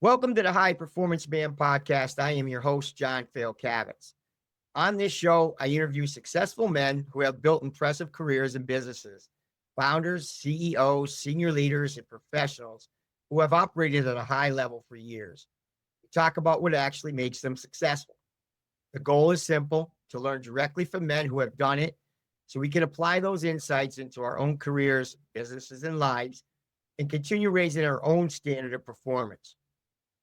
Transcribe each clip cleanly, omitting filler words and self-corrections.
Welcome to the High Performance Man podcast. I am your host, John Fayocavitz. On this show, I interview successful men who have built impressive careers and businesses, founders, CEOs, senior leaders, and professionals who have operated at a high level for years. We talk about what actually makes them successful. The goal is simple: to learn directly from men who have done it so we can apply those insights into our own careers, businesses, and lives and continue raising our own standard of performance.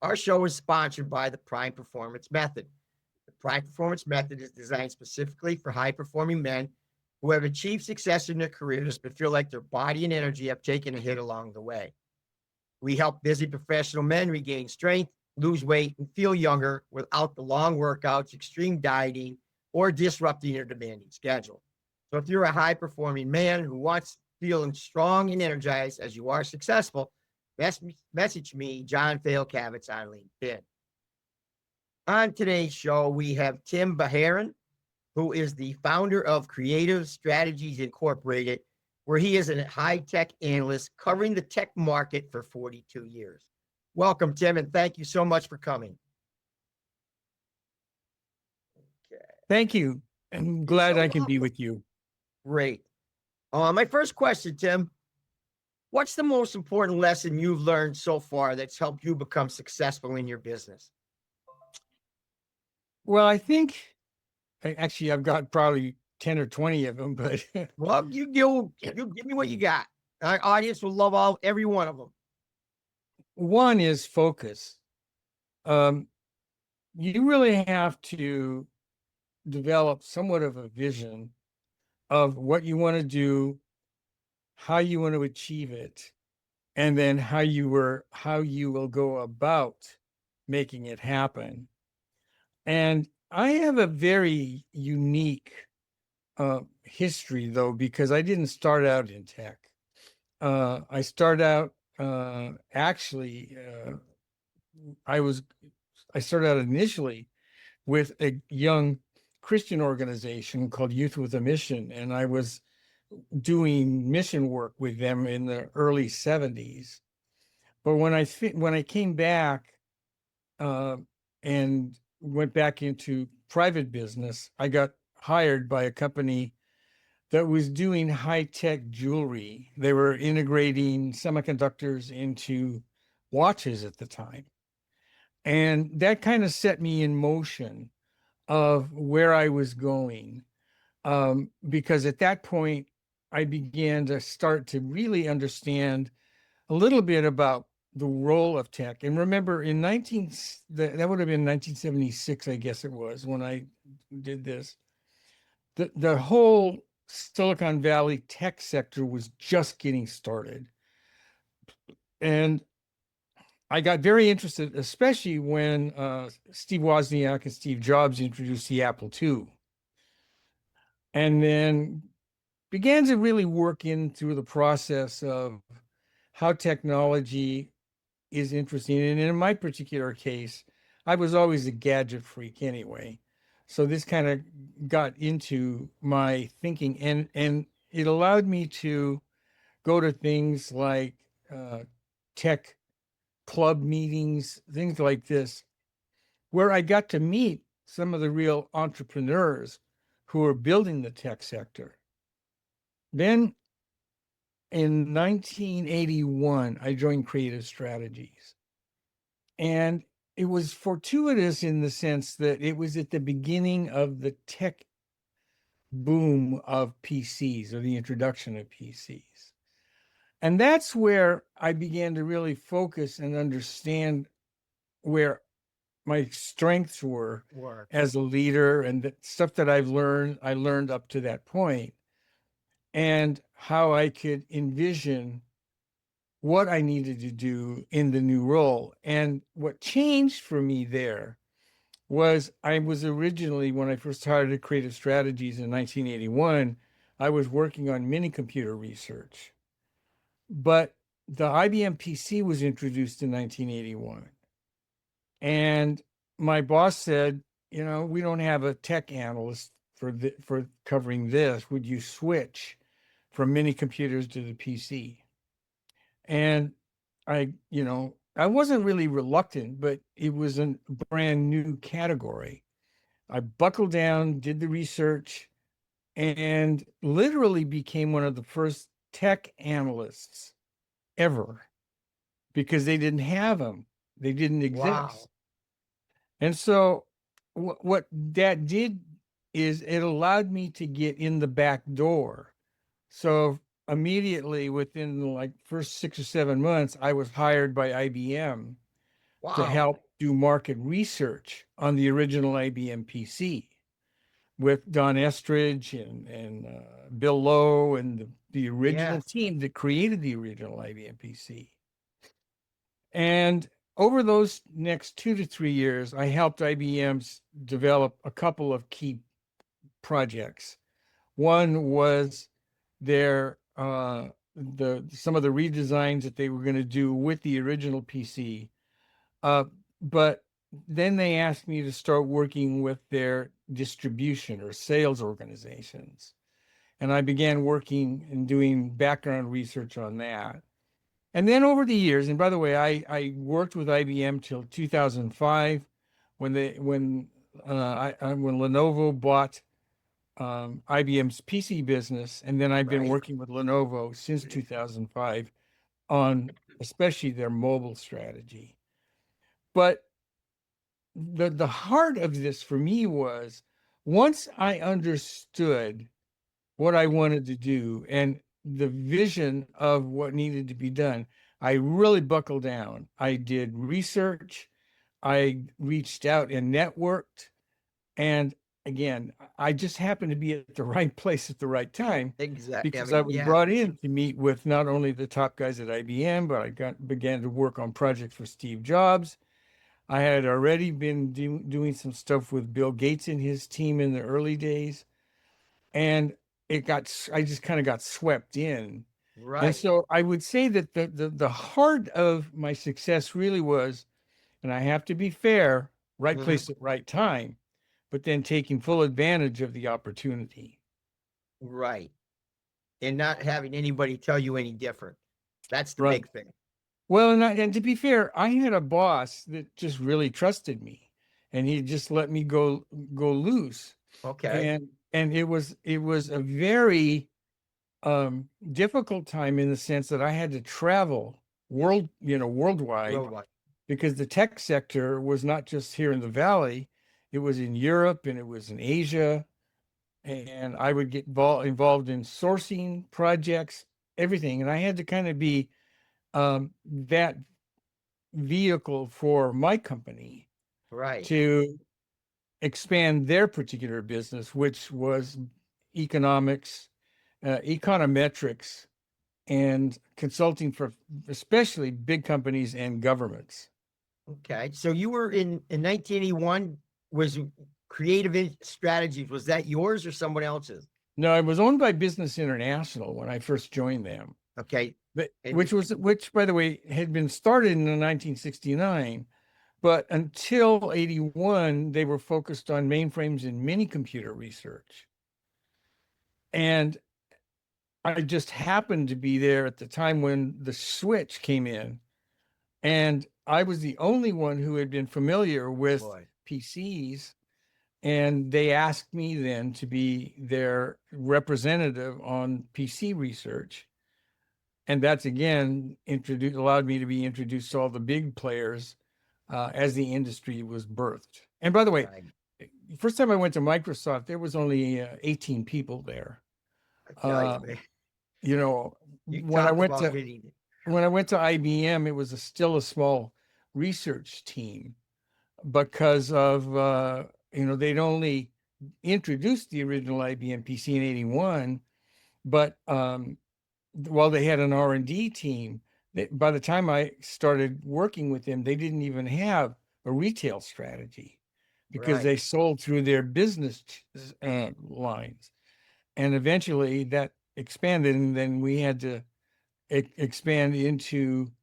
Our show is sponsored by the Prime Performance Method. The Prime Performance Method is designed specifically for high-performing men who have achieved success in their careers but feel like their body and energy have taken a hit along the way. We help busy professional men regain strength, lose weight, and feel younger without the long workouts, extreme dieting, or disrupting their demanding schedule. So if you're a high-performing man who wants feeling strong and energized as you are successful, message me, John Fayocavitz, on LinkedIn. On today's show, we have Tim Bajarin, who is the founder of Creative Strategies Incorporated, where he is a high-tech analyst covering the tech market for 42 years. Welcome, Tim, and thank you so much for coming. Okay. Thank you. I'm glad I can be with you. Great. My first question, Tim. What's the most important lesson you've learned so far that's helped you become successful in your business? Well, I think actually I've got probably 10 or 20 of them, but well, you give me what you got. Our audience will love every one of them. One is focus. You really have to develop somewhat of a vision of what you want to do, how you want to achieve it, and then how you will go about making it happen. And I have a very unique history, though, because I didn't start out in tech. I started out I started out initially with a young Christian organization called Youth with a Mission, and I was doing mission work with them in the early 70s. But when I came back and went back into private business, I got hired by a company that was doing high-tech jewelry. They were integrating semiconductors into watches at the time. And that kind of set me in motion of where I was going. Because at that point, I began to start to really understand a little bit about the role of tech. And remember, that would have been 1976, I guess it was, when I did this. The whole Silicon Valley tech sector was just getting started. And I got very interested, especially when Steve Wozniak and Steve Jobs introduced the Apple II. And then began to really work through the process of how technology is interesting. And in my particular case, I was always a gadget freak anyway. So this kind of got into my thinking, and it allowed me to go to things like tech club meetings, things like this, where I got to meet some of the real entrepreneurs who are building the tech sector. Then in 1981, I joined Creative Strategies. And it was fortuitous in the sense that it was at the beginning of the tech boom of PCs, or the introduction of PCs. And that's where I began to really focus and understand where my strengths were as a leader, and the stuff that I learned up to that point, and how I could envision what I needed to do in the new role. And what changed for me there was I was originally, when I first started Creative Strategies in 1981, I was working on mini computer research. But the IBM PC was introduced in 1981. And my boss said, we don't have a tech analyst for covering this. Would you switch from mini computers to the PC? And I I wasn't really reluctant, but it was a brand new category. I buckled down, did the research, and literally became one of the first tech analysts ever because they didn't have them. They didn't Wow. exist. And so what that did is it allowed me to get in the back door. So immediately within the like first 6 or 7 months, I was hired by IBM to Wow. help do market research on the original IBM PC with Don Estridge and Bill Lowe and the original Yes. team that created the original IBM PC. And over those next 2 to 3 years, I helped IBM develop a couple of key projects. One was their some of the redesigns that they were going to do with the original PC. But then they asked me to start working with their distribution or sales organizations. And I began working and doing background research on that. And then over the years, and by the way, I worked with IBM till 2005 when when Lenovo bought IBM's PC business, and then I've been Right. working with Lenovo since 2005 on especially their mobile strategy. But the heart of this for me was once I understood what I wanted to do and the vision of what needed to be done, I really buckled down. I did research, I reached out and networked, and again, I just happened to be at the right place at the right time Exactly. I because I mean, was yeah. brought in to meet with not only the top guys at IBM, but began to work on projects for Steve Jobs. I had already been doing some stuff with Bill Gates and his team in the early days, and I just kind of got swept in. And Right. so I would say that the heart of my success really was, and I have to be fair, right Hmm. place at right time, but then taking full advantage of the opportunity. Right. And not having anybody tell you any different. That's the Right. big thing. Well, and to be fair, I had a boss that just really trusted me, and he just let me go loose. Okay. And it was a very difficult time in the sense that I had to travel worldwide Worldwide. because the tech sector was not just here in the Valley, it was in Europe and it was in Asia. And I would get involved in sourcing projects, everything. And I had to kind of be that vehicle for my company Right. to expand their particular business, which was economics, econometrics, and consulting for especially big companies and governments. Okay. So you were in 1981 was Strategies. Was that yours or someone else's? No, I was owned by Business International when I first joined them, Okay. but And which by the way had been started in 1969, but until 81 they were focused on mainframes and mini computer research. And I just happened to be there at the time when the switch came in, and I was the only one who had been familiar with boy. PCs. And they asked me then to be their representative on PC research. And that's again allowed me to be introduced to all the big players as the industry was birthed. And by the way, Right. first time I went to Microsoft, there was only 18 people there. I tell you, Uh, man. you know, You when I talk went about to hitting it. when I went to IBM, it was still a small research team because of they'd only introduced the original IBM PC in 81, but while they had an R&D team, by the time I started working with them, they didn't even have a retail strategy because Right. they sold through their business lines. And eventually that expanded, and then we had to expand into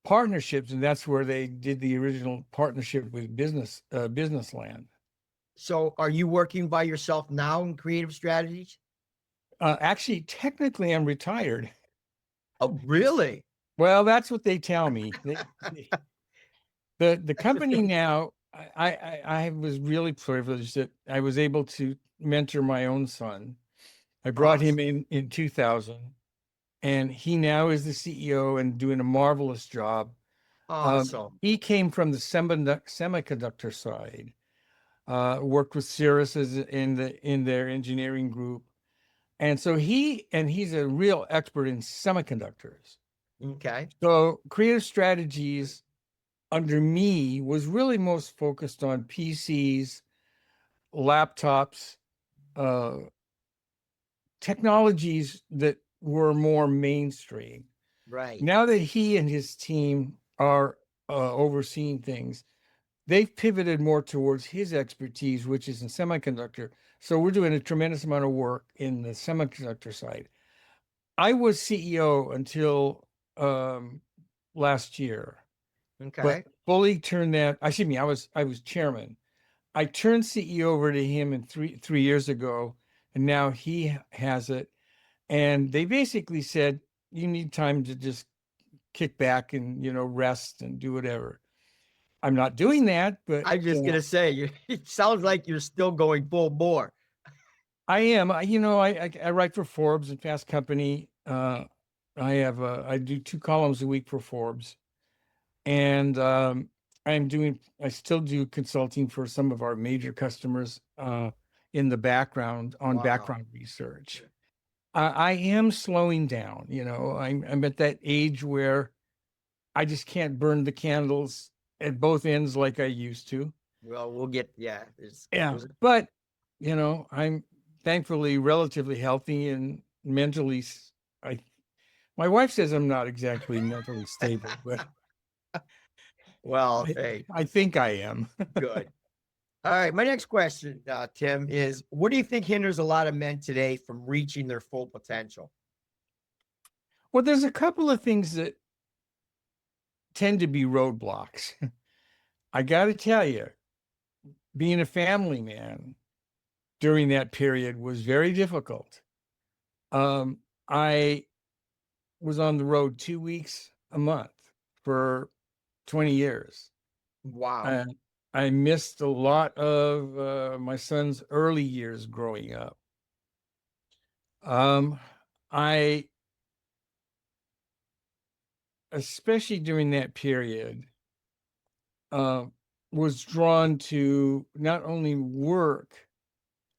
partnerships, and that's where they did the original partnership with Business Land. So are you working by yourself now in creative strategies? Actually, technically, I'm retired. Oh, really? Well, that's what they tell me. The company now, I was really privileged that I was able to mentor my own son. I brought him Awesome. in 2000, and he now is the CEO and doing a marvelous job. Awesome. He came from the semiconductor side, worked with Cirrus in their engineering group, and so he's a real expert in semiconductors. Okay. So creative strategies under me was really most focused on PCs, laptops, uh, technologies that were more mainstream. Right. Now that he and his team are overseeing things, they've pivoted more towards his expertise, which is in semiconductor. So we're doing a tremendous amount of work in the semiconductor side. I was CEO until last year, but Okay. fully turned that. Excuse me, I was chairman. I turned CEO over to him in 3 years ago, and now he has it. And they basically said, you need time to just kick back and, rest and do whatever. I'm not doing that, but I'm just gonna say, it sounds like you're still going full bore. I am. I write for Forbes and Fast Company. I do 2 columns a week for Forbes, and I still do consulting for some of our major customers in the background on Wow. background research. I am slowing down. I'm at that age where I just can't burn the candles at both ends like I used to. Well, we'll get, yeah. Yeah, but I'm thankfully relatively healthy and mentally. I My wife says I'm not exactly mentally stable, but Well, I, hey, I think I am. good. All right. My next question, Tim, is what do you think hinders a lot of men today from reaching their full potential? Well, there's a couple of things that tend to be roadblocks. I got to tell you, being a family man during that period was very difficult. I was on the road 2 weeks a month for 20 years. Wow. And I missed a lot of my son's early years growing up. I, especially during that period, uh, was drawn to not only work,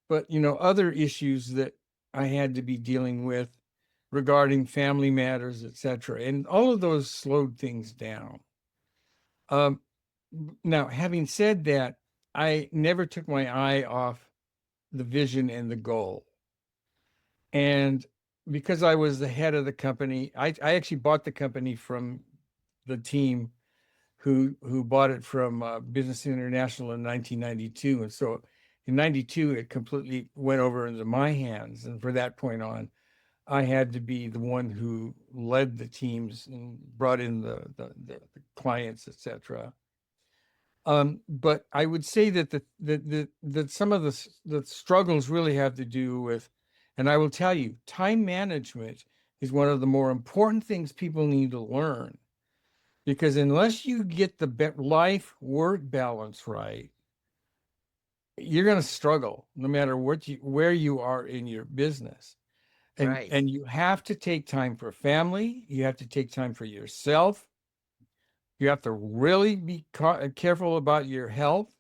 but other issues that I had to be dealing with regarding family matters, etc. And all of those slowed things down. Um, Now, having said that, I never took my eye off the vision and the goal. And because I was the head of the company, I actually bought the company from the team who bought it from Business International in 1992. And so in 92, it completely went over into my hands. And from that point on, I had to be the one who led the teams and brought in the clients, etc. But I would say that that some of the struggles really have to do with, and I will tell you, time management is one of the more important things people need to learn, because unless you get the life work balance right, you're going to struggle no matter where you are in your business. Right. And you have to take time for family, you have to take time for yourself, you have to really be careful about your health.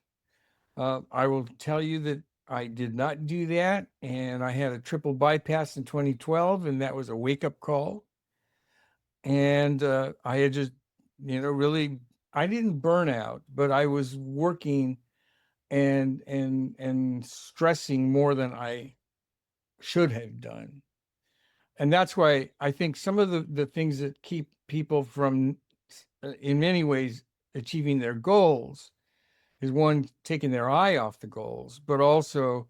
I will tell you that I did not do that, and I had a triple bypass in 2012, and that was a wake-up call. And I had just, really, I didn't burn out, but I was working and stressing more than I should have done. And that's why I think some of the things that keep people from, in many ways, achieving their goals is, one, taking their eye off the goals, but also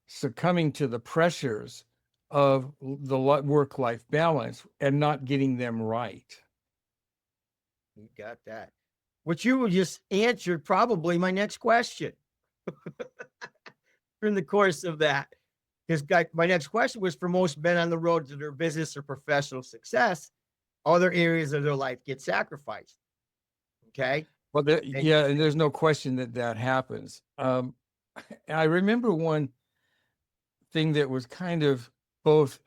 succumbing to the pressures of the work-life balance and not getting them right. You got that. Which you just answered probably my next question in the course of that. Because my next question was for most men on the road to their business or professional success, other areas of their life get sacrificed. Okay. Well, And yeah, and there's no question that that happens. I remember one thing that was kind of both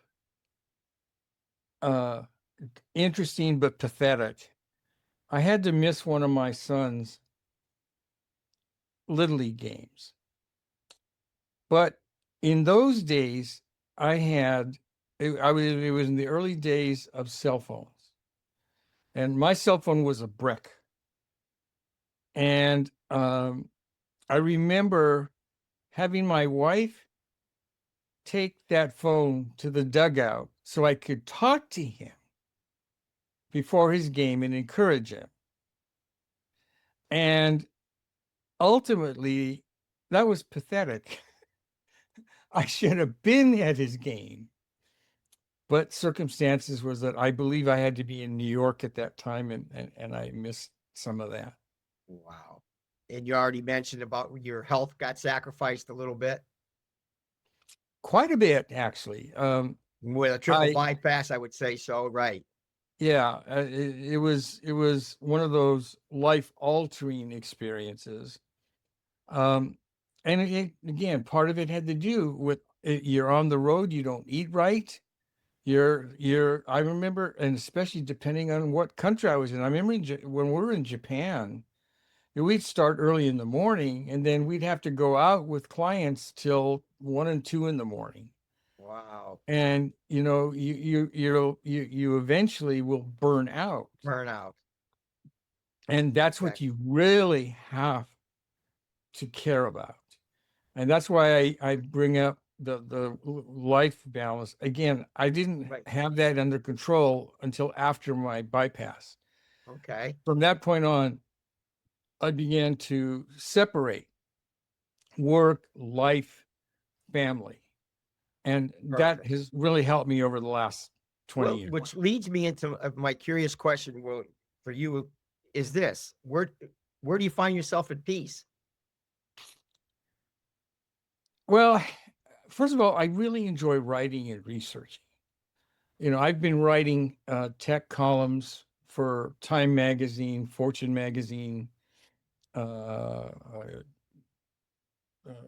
uh, interesting but pathetic. I had to miss one of my son's Little League games. But in those days, it was in the early days of cell phones. And my cell phone was a brick. And I remember having my wife take that phone to the dugout so I could talk to him before his game and encourage him. And ultimately, that was pathetic. I should have been at his game, but circumstances was that I believe I had to be in New York at that time, and I missed some of that. wow. And you already mentioned about your health got sacrificed a little bit Quite a bit, actually. with a triple I bypass, I would say so, right? Yeah, it was one of those life altering experiences. Um, and again, part of it had to do with you're on the road, you don't eat right. I remember, and especially depending on what country I was in. I remember when we were in Japan, we'd start early in the morning, and then we'd have to go out with clients till 1 and 2 in the morning. Wow. And you eventually will burn out, Burnout. and that's Okay. what you really have to care about. And that's why I bring up the life balance. Again, I didn't Right. have that under control until after my bypass. Okay. From that point on, I began to separate work, life, family. And that Perfect. has really helped me over the last 20 Well, years. which leads me into my curious question. Well, for you, is this where do you find yourself at peace? Well, first of all, I really enjoy writing and researching. I've been writing tech columns for Time Magazine, Fortune Magazine,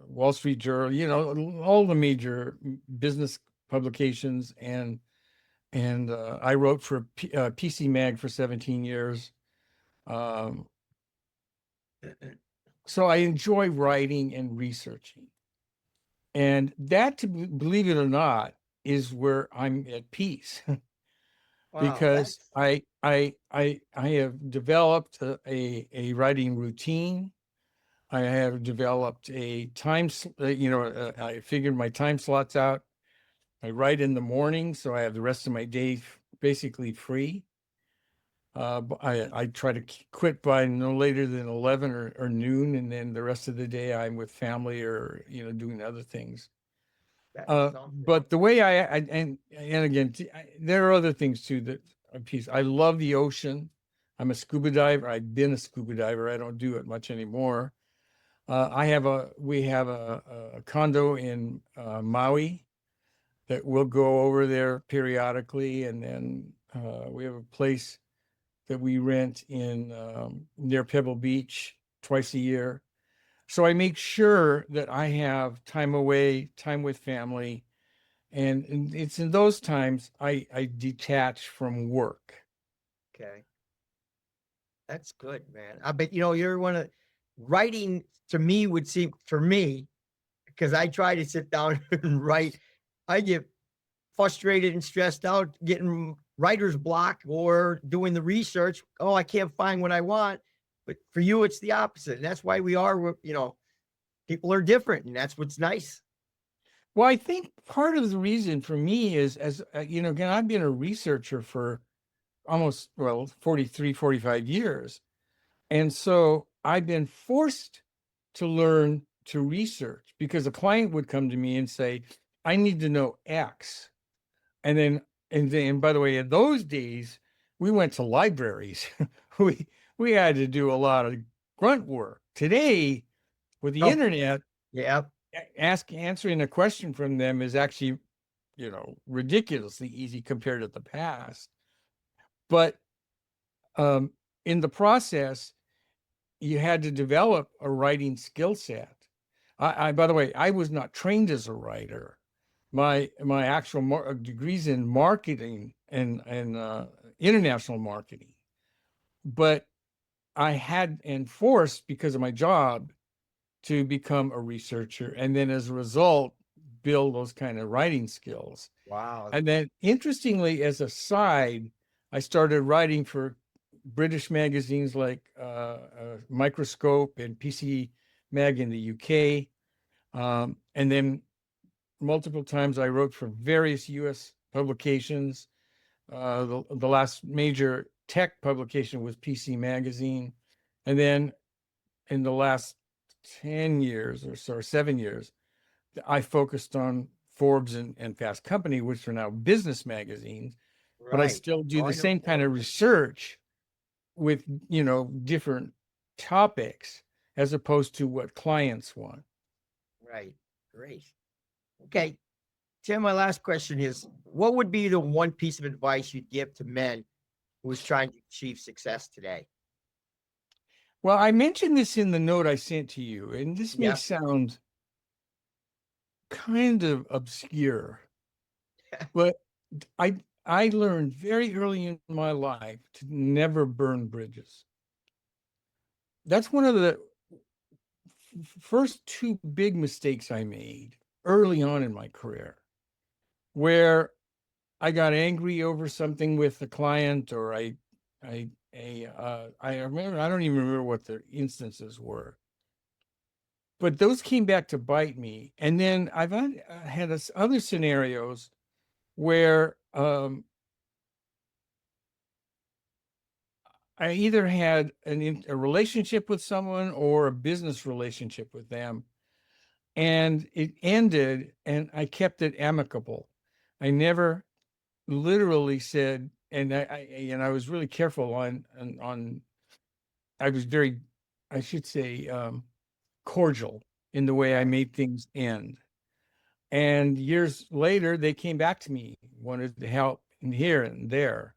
Wall Street Journal, all the major business publications, and I wrote for PC Mag for 17 years. Um, so I enjoy writing and researching, and that, believe it or not, is where I'm at peace. Wow, Because that's I have developed a writing routine. I have developed a I figured my time slots out. I write in the morning, so I have the rest of my day basically free. I try to quit by no later than 11 or noon, and then the rest of the day I'm with family or doing other things. that's something. But the way and again, there are other things too that piece. I love the ocean. I'm a scuba diver. I've been a scuba diver. I don't do it much anymore. We have a condo in Maui that we'll go over there periodically, and then we have a place that we rent in near Pebble Beach twice a year. So I make sure that I have time away, time with family, and it's in those times I detach from work. Okay. That's good, man. I bet you're one of writing to me would seem for me, because I try to sit down and write. I get frustrated and stressed out getting writer's block or doing the research. Oh, I can't find what I want. But for you, it's the opposite. And that's why we are, people are different. And that's what's nice. Well, I think part of the reason for me is, as again, I've been a researcher for almost, well, 43, 45 years. And so I've been forced to learn to research because a client would come to me and say, I need to know X. And by the way, in those days, we went to libraries. we we had to do a lot of grunt work. Today, with the Oh, internet, yeah. answering a question from them is actually, ridiculously easy compared to the past. But in the process, you had to develop a writing skill set. By the way, I was not trained as a writer. My actual degrees in marketing and international marketing, but I had enforced because of my job to become a researcher, and then as a result, build those kind of writing skills. Wow. And then, interestingly, as a side, I started writing for British magazines like Microscope and PC Mag in the UK. And then multiple times I wrote for various US publications. The last major tech publication was PC Magazine. And then in the last 10 years or so, or 7 years, I focused on Forbes and Fast Company, which are now business magazines, but I Right. still do Oh, the I know same kind of Forbes. research with, different topics as opposed to what clients want. Right. Great. Okay. Tim, my last question is, what would be the one piece of advice you'd give to men who is trying to achieve success today? Well, I mentioned this in the note I sent to you, and this may Yeah. sound kind of obscure, but I I learned very early in my life to never burn bridges. That's one of the first two big mistakes I made early on in my career, where I got angry over something with a client, or I remember, I don't even remember what the instances were, but those came back to bite me. And then I've had other scenarios where I either had a relationship with someone or a business relationship with them, and it ended, and I kept it amicable. I never literally said, and I was really careful on I was very, I should say, cordial in the way I Right. made things end. And years later, they came back to me, wanted to help in here and there.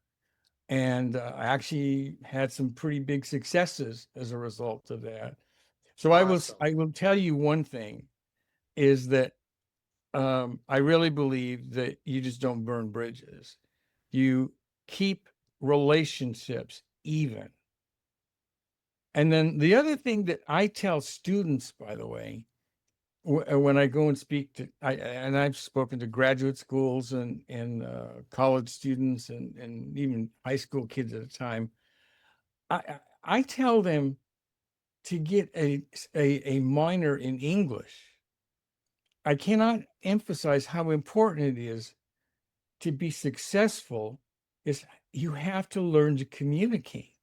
And I actually had some pretty big successes as a result of that. So Awesome. I will tell you one thing is that I really believe that you just don't burn bridges. You keep relationships even. And then the other thing that I tell students, by the way, when I go and speak to, and I've spoken to graduate schools and college students and even high school kids at a time, I tell them to get a minor in English. I cannot emphasize how important it is to be successful. Is you have to learn to communicate,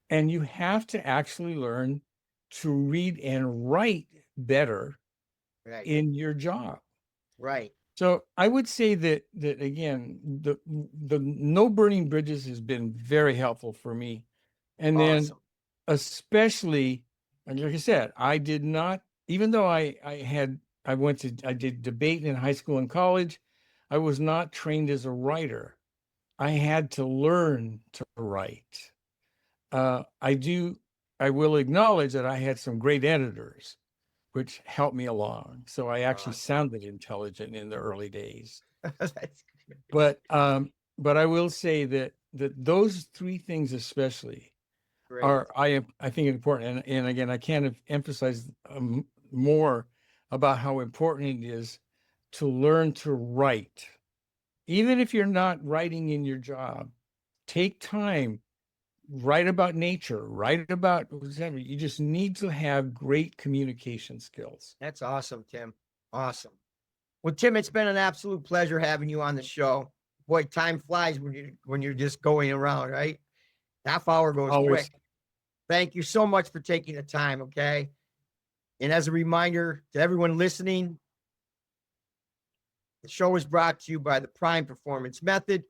and you have to actually learn to read and write better Right. in your job. Right. So I would say that again, the no burning bridges has been very helpful for me. And then Awesome. especially, and like I said, I did not, even though I did debate in high school and college, I was not trained as a writer. I had to learn to write. Uh, I do, I will acknowledge that I had some great editors, which helped me along. So I actually Awesome. sounded intelligent in the early days. That's good. But I will say that those three things especially Great. are I think important. And again, I can't emphasize more about how important it is to learn to write. Even if you're not writing in your job, take time, write about nature, write about whatever. You just need to have great communication skills. That's awesome, Tim. Awesome. Well, Tim, it's been an absolute pleasure having you on the show. Boy, time flies when you're just going around, right? Half hour goes Always. quick. Thank you so much for taking the time, okay? And as a reminder to everyone listening, the show is brought to you by the Prime Performance Method,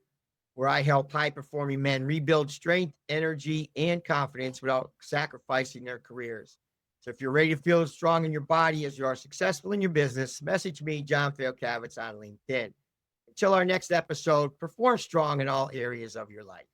where I help high-performing men rebuild strength, energy, and confidence without sacrificing their careers. So if you're ready to feel strong in your body as you are successful in your business, message me, John Fayocavitz, on LinkedIn. Until our next episode, perform strong in all areas of your life.